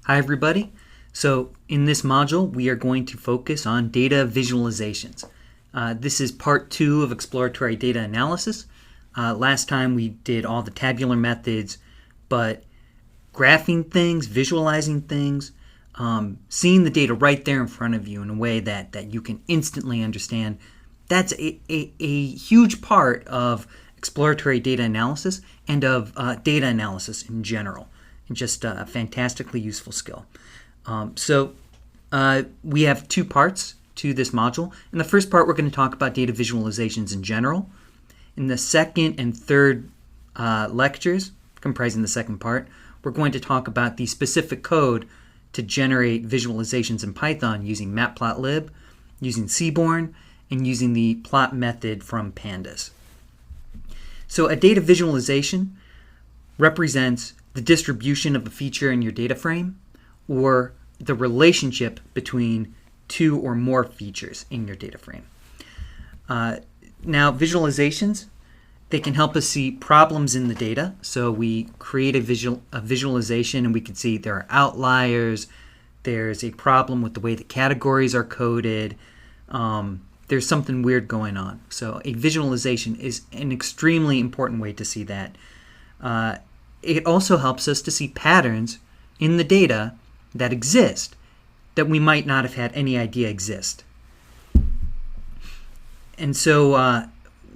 Hi everybody. So in this module we are going to focus on data visualizations. This is part 2 of exploratory data analysis. Last time we did all the tabular methods, but graphing things, visualizing things, seeing the data right there in front of you in a way that you can instantly understand, that's a huge part of exploratory data analysis and of data analysis in general, and just a fantastically useful skill. So we have 2 parts to this module. In the first part, we're going to talk about data visualizations in general. In the second and third lectures, comprising the second part, we're going to talk about the specific code to generate visualizations in Python using Matplotlib, using Seaborn, and using the plot method from Pandas. So a data visualization represents the distribution of a feature in your data frame, or the relationship between 2 or more features in your data frame. Now, visualizations, they can help us see problems in the data. So we create a visualization and we can see there are outliers, there's a problem with the way the categories are coded, there's something weird going on. So a visualization is an extremely important way to see that. It also helps us to see patterns in the data that exist that we might not have had any idea exist. And so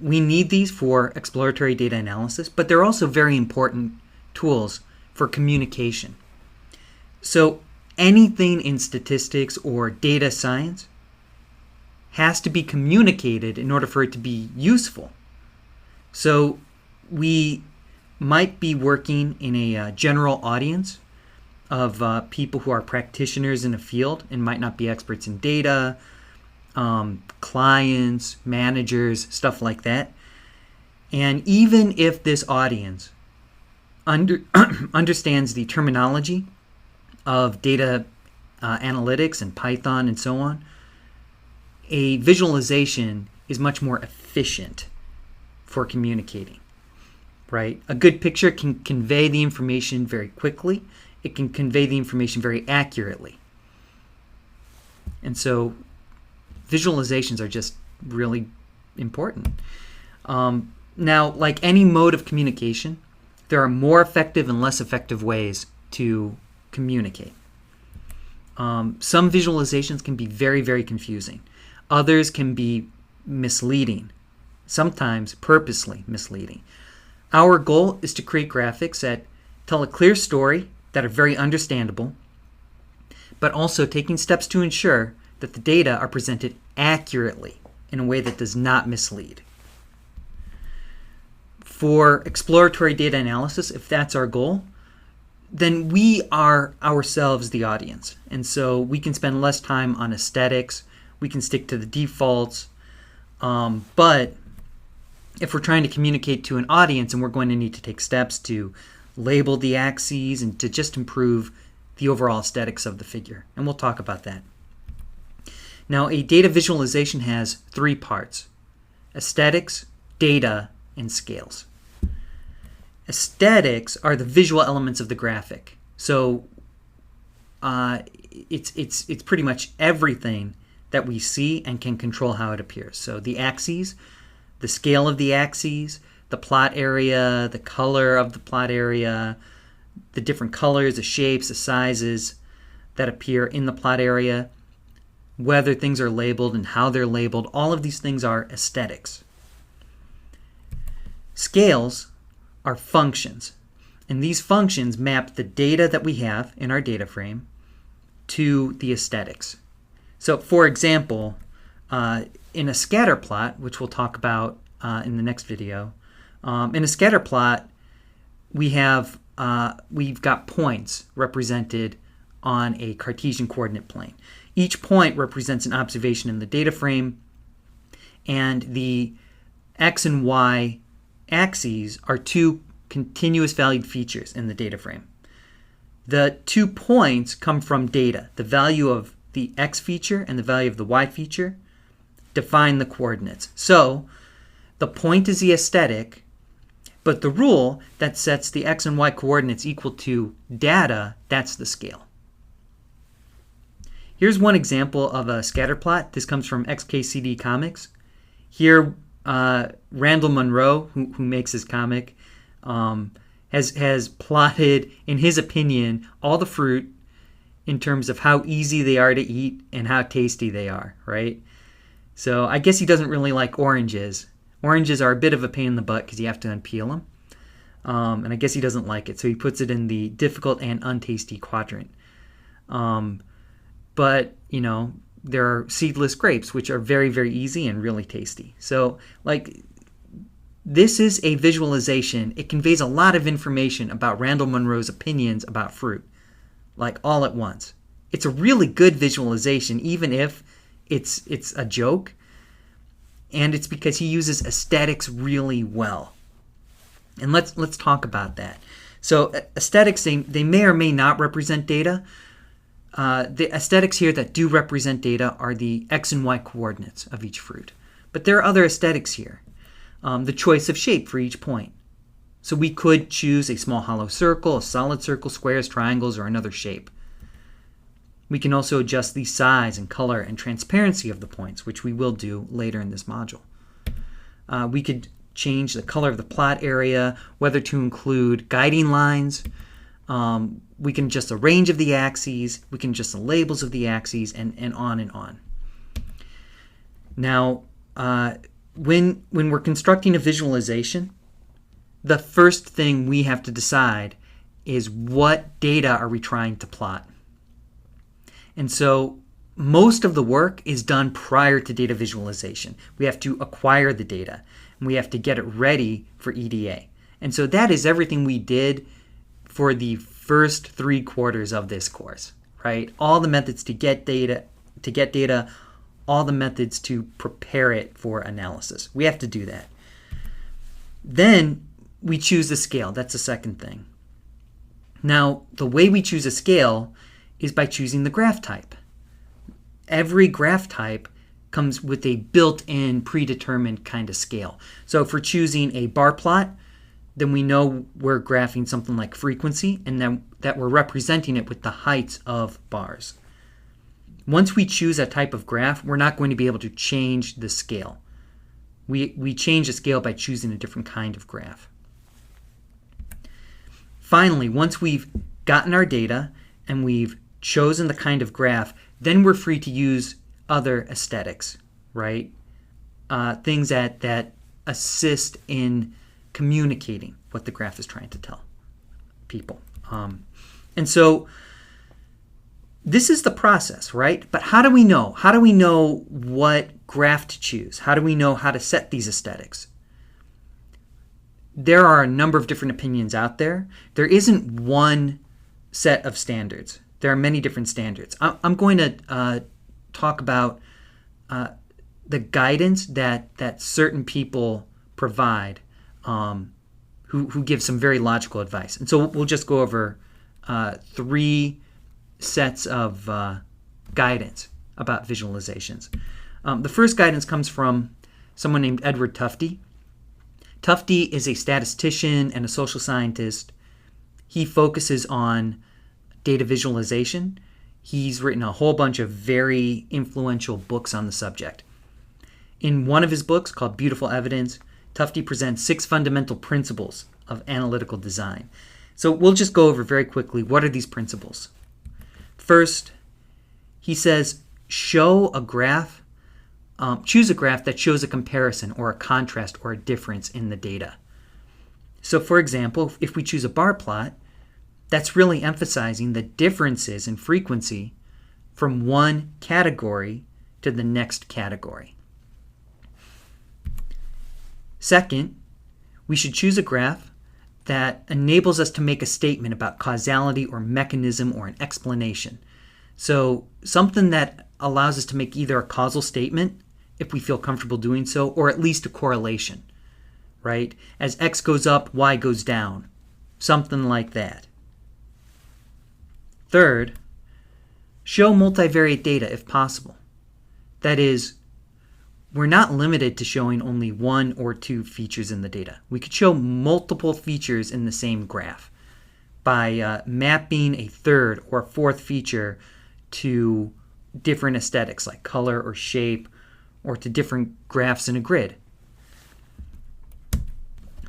we need these for exploratory data analysis, but they're also very important tools for communication. So anything in statistics or data science has to be communicated in order for it to be useful. So we might be working in a general audience of people who are practitioners in a field and might not be experts in data, clients, managers, stuff like that. And even if this audience understands the terminology of data analytics and Python and so on, a visualization is much more efficient for communicating, right? A good picture can convey the information very quickly. It can convey the information very accurately. And so visualizations are just really important. Now, like any mode of communication, there are more effective and less effective ways to communicate. Some visualizations can be very, very confusing. Others can be misleading, sometimes purposely misleading. Our goal is to create graphics that tell a clear story, that are very understandable, but also taking steps to ensure that the data are presented accurately in a way that does not mislead. For exploratory data analysis, if that's our goal, then we are ourselves the audience. And so we can spend less time on aesthetics, we can stick to the defaults, but if we're trying to communicate to an audience and we're going to need to take steps to label the axes and to just improve the overall aesthetics of the figure. And we'll talk about that. Now, a data visualization has 3 parts: aesthetics, data, and scales. Aesthetics are the visual elements of the graphic. So it's pretty much everything that we see and can control how it appears. So the axes, the scale of the axes, the plot area, the color of the plot area, the different colors, the shapes, the sizes that appear in the plot area, whether things are labeled and how they're labeled, all of these things are aesthetics. Scales are functions, and these functions map the data that we have in our data frame to the aesthetics. So, for example, in a scatter plot, which we'll talk about in the next video, in a scatter plot, we've got points represented on a Cartesian coordinate plane. Each point represents an observation in the data frame, and the x and y axes are 2 continuous valued features in the data frame. The 2 points come from data. The value of the x feature and the value of the y feature define the coordinates. So the point is the aesthetic, But the rule that sets the x and y coordinates equal to data, that's the scale. Here's one example of a scatter plot. This comes from XKCD Comics. Here, Randall Munroe, who makes this comic, has plotted, in his opinion, all the fruit in terms of how easy they are to eat and how tasty they are, right? So I guess he doesn't really like oranges. Oranges are a bit of a pain in the butt because you have to unpeel them. And I guess he doesn't like it, so he puts it in the difficult and untasty quadrant. But, there are seedless grapes, which are very, very easy and really tasty. So, this is a visualization. It conveys a lot of information about Randall Munroe's opinions about fruit, all at once. It's a really good visualization, even if it's a joke. And it's because he uses aesthetics really well. And let's talk about that. So aesthetics, they may or may not represent data. The aesthetics here that do represent data are the X and Y coordinates of each fruit. But there are other aesthetics here. The choice of shape for each point. So we could choose a small hollow circle, a solid circle, squares, triangles, or another shape. We can also adjust the size and color and transparency of the points, which we will do later in this module. We could change the color of the plot area, whether to include guiding lines. We can adjust the range of the axes. We can adjust the labels of the axes, and on and on. Now, when we're constructing a visualization, the first thing we have to decide is what data are we trying to plot. And so most of the work is done prior to data visualization. We have to acquire the data, and we have to get it ready for EDA. And so that is everything we did for the first 3 quarters of this course, right? All the methods to get data, all the methods to prepare it for analysis. We have to do that. Then we choose the scale. That's the second thing. Now, the way we choose a scale is by choosing the graph type. Every graph type comes with a built-in predetermined kind of scale. So if we're choosing a bar plot, then we know we're graphing something like frequency, and then that we're representing it with the heights of bars. Once we choose a type of graph, we're not going to be able to change the scale. We change the scale by choosing a different kind of graph. Finally, once we've gotten our data and we've chosen the kind of graph, then we're free to use other aesthetics, right? Things that assist in communicating what the graph is trying to tell people. And so this is the process, right? But how do we know? How do we know what graph to choose? How do we know how to set these aesthetics? There are a number of different opinions out there. There isn't one set of standards. There are many different standards. I'm going to talk about the guidance that certain people provide who give some very logical advice. And so we'll just go over 3 sets of guidance about visualizations. The first guidance comes from someone named Edward Tufte. Tufte is a statistician and a social scientist. He focuses on data visualization. He's written a whole bunch of very influential books on the subject. In one of his books called Beautiful Evidence, Tufte presents 6 fundamental principles of analytical design. So we'll just go over very quickly, what are these principles? First, he says, show a graph, choose a graph that shows a comparison or a contrast or a difference in the data. So for example, if we choose a bar plot, that's really emphasizing the differences in frequency from one category to the next category. Second, we should choose a graph that enables us to make a statement about causality or mechanism or an explanation. So something that allows us to make either a causal statement, if we feel comfortable doing so, or at least a correlation, right? As X goes up, Y goes down, something like that. Third, show multivariate data if possible. That is, we're not limited to showing only 1 or 2 features in the data. We could show multiple features in the same graph by mapping a 3rd or 4th feature to different aesthetics like color or shape, or to different graphs in a grid.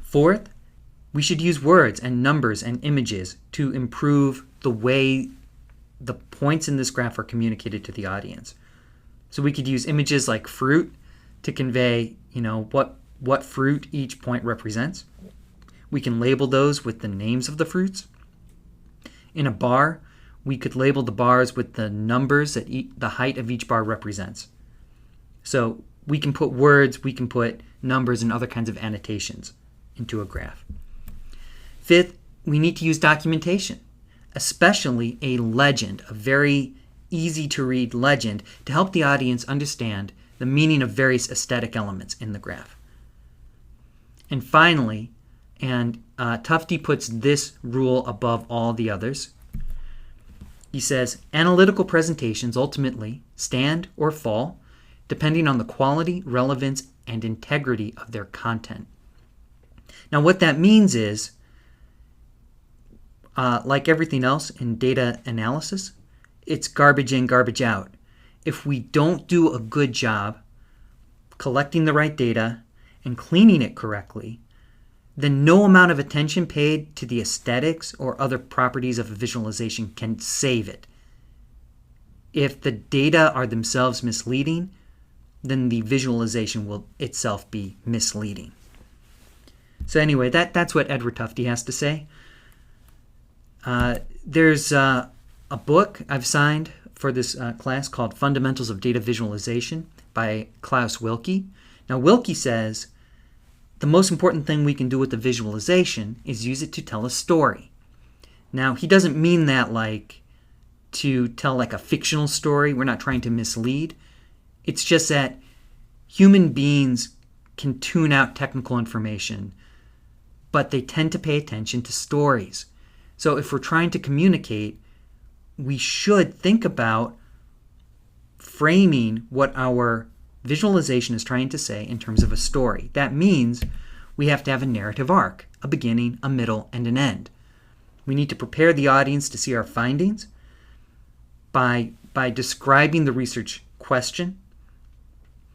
Fourth, we should use words and numbers and images to improve the way the points in this graph are communicated to the audience. So we could use images like fruit to convey, what fruit each point represents. We can label those with the names of the fruits. In a bar, we could label the bars with the numbers that the height of each bar represents. So we can put words, we can put numbers, and other kinds of annotations into a graph. Fifth, we need to use documentation, especially a legend, a very easy to read legend, to help the audience understand the meaning of various aesthetic elements in the graph. And finally, Tufte puts this rule above all the others. He says, analytical presentations ultimately stand or fall depending on the quality, relevance, and integrity of their content. Now, what that means is, like everything else in data analysis, it's garbage in, garbage out. If we don't do a good job collecting the right data and cleaning it correctly, then no amount of attention paid to the aesthetics or other properties of a visualization can save it. If the data are themselves misleading, then the visualization will itself be misleading. So anyway, that's what Edward Tufte has to say. There's a book I've signed for this class called Fundamentals of Data Visualization by Klaus Wilke. Now, Wilke says the most important thing we can do with the visualization is use it to tell a story. Now, he doesn't mean that like to tell like a fictional story. We're not trying to mislead. It's just that human beings can tune out technical information, but they tend to pay attention to stories. So if we're trying to communicate, we should think about framing what our visualization is trying to say in terms of a story. That means we have to have a narrative arc, a beginning, a middle, and an end. We need to prepare the audience to see our findings by describing the research question.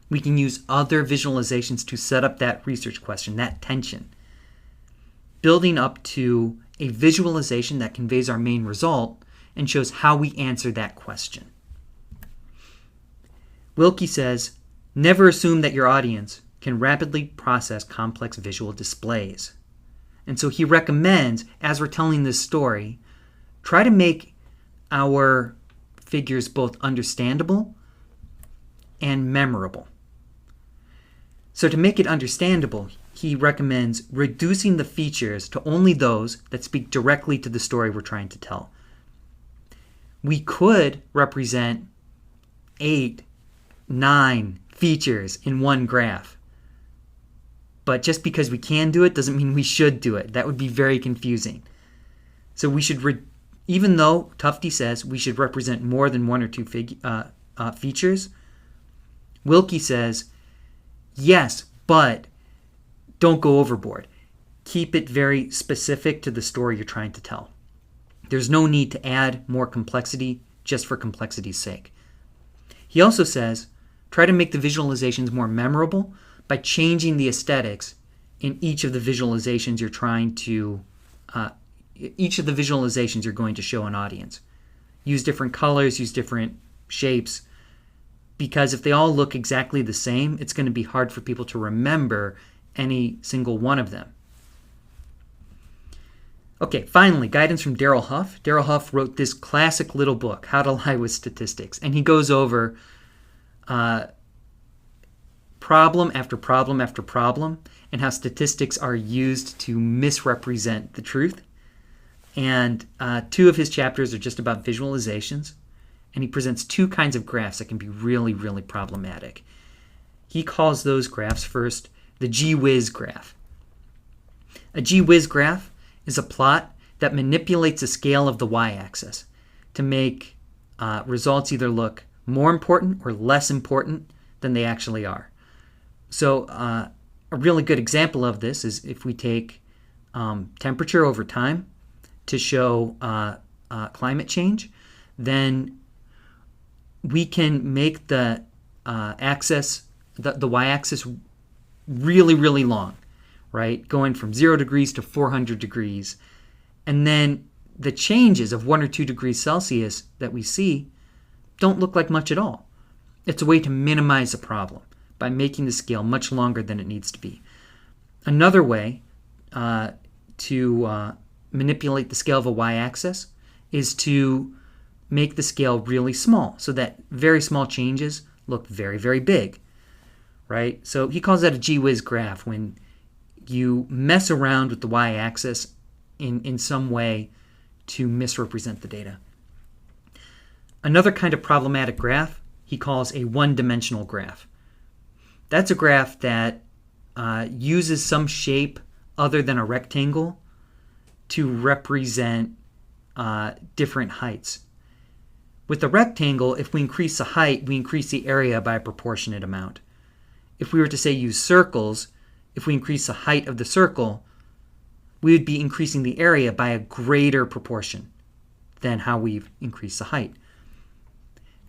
We can use other visualizations to set up that research question, that tension, building up to a visualization that conveys our main result and shows how we answer that question. Wilke says, never assume that your audience can rapidly process complex visual displays. And so he recommends, as we're telling this story, try to make our figures both understandable and memorable. So to make it understandable, he recommends reducing the features to only those that speak directly to the story we're trying to tell. We could represent 8, 9 features in one graph. But just because we can do it doesn't mean we should do it. That would be very confusing. So we should, even though Tufte says we should represent more than 1 or 2 features, Wilke says, yes, but don't go overboard. Keep it very specific to the story you're trying to tell. There's no need to add more complexity just for complexity's sake. He also says, try to make the visualizations more memorable by changing the aesthetics in each of the visualizations you're trying to, each of the visualizations you're going to show an audience. Use different colors, use different shapes, because if they all look exactly the same, it's going to be hard for people to remember any single one of them. Okay, finally, guidance from Darrell Huff. Darrell Huff wrote this classic little book, How to Lie with Statistics, and he goes over problem after problem after problem and how statistics are used to misrepresent the truth. And 2 of his chapters are just about visualizations, and he presents 2 kinds of graphs that can be really, really problematic. He calls those graphs first the gee-whiz graph. A gee-whiz graph is a plot that manipulates the scale of the y-axis to make results either look more important or less important than they actually are. So a really good example of this is if we take temperature over time to show climate change, then we can make the the y-axis really, really long, right? Going from 0 degrees to 400 degrees. And then the changes of 1 or 2 degrees Celsius that we see don't look like much at all. It's a way to minimize the problem by making the scale much longer than it needs to be. Another way to manipulate the scale of a y-axis is to make the scale really small so that very small changes look very, very big, right? So he calls that a gee-whiz graph, when you mess around with the y-axis in some way to misrepresent the data. Another kind of problematic graph he calls a one-dimensional graph. That's a graph that uses some shape other than a rectangle to represent different heights. With a rectangle, if we increase the height, we increase the area by a proportionate amount. If we were to, say, use circles, if we increase the height of the circle, we would be increasing the area by a greater proportion than how we've increased the height.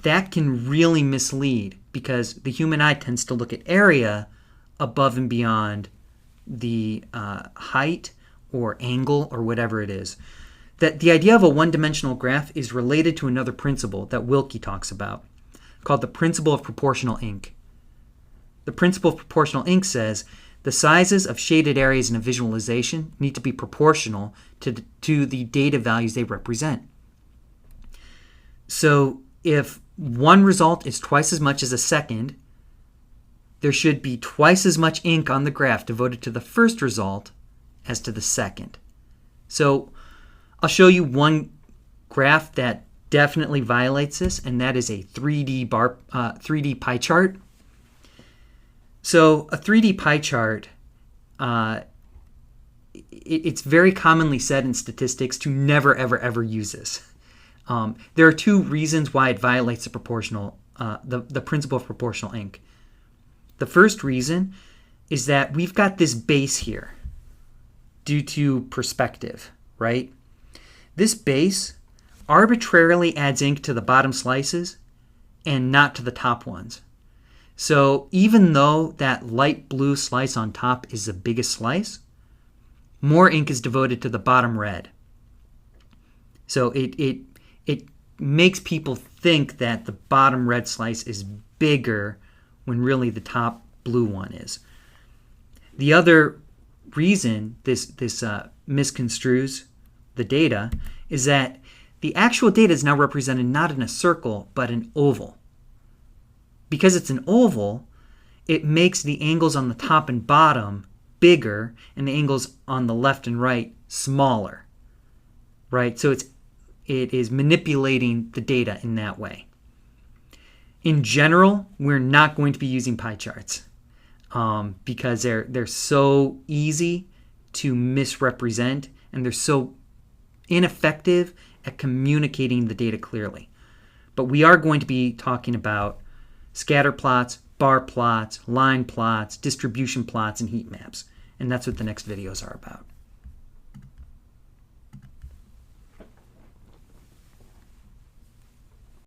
That can really mislead because the human eye tends to look at area above and beyond the height or angle or whatever it is. That the idea of a one-dimensional graph is related to another principle that Wilkie talks about, called the principle of proportional ink. The principle of proportional ink says the sizes of shaded areas in a visualization need to be proportional to the data values they represent. So if one result is twice as much as a second, there should be twice as much ink on the graph devoted to the first result as to the second. So I'll show you one graph that definitely violates this, and that is a 3D pie chart. So a 3D pie chart, it's very commonly said in statistics to never, ever, ever use this. There are two reasons why it violates the principle of proportional ink. The first reason is that we've got this base here due to perspective, right? This base arbitrarily adds ink to the bottom slices and not to the top ones. So even though that light blue slice on top is the biggest slice, more ink is devoted to the bottom red. So it makes people think that the bottom red slice is bigger when really the top blue one is. The other reason this misconstrues the data is that the actual data is now represented not in a circle but an oval. Because it's an oval, it makes the angles on the top and bottom bigger and the angles on the left and right smaller, right? So it is manipulating the data in that way. In general, we're not going to be using pie charts because they're so easy to misrepresent and they're so ineffective at communicating the data clearly. But we are going to be talking about scatter plots, bar plots, line plots, distribution plots, and heat maps. And that's what the next videos are about.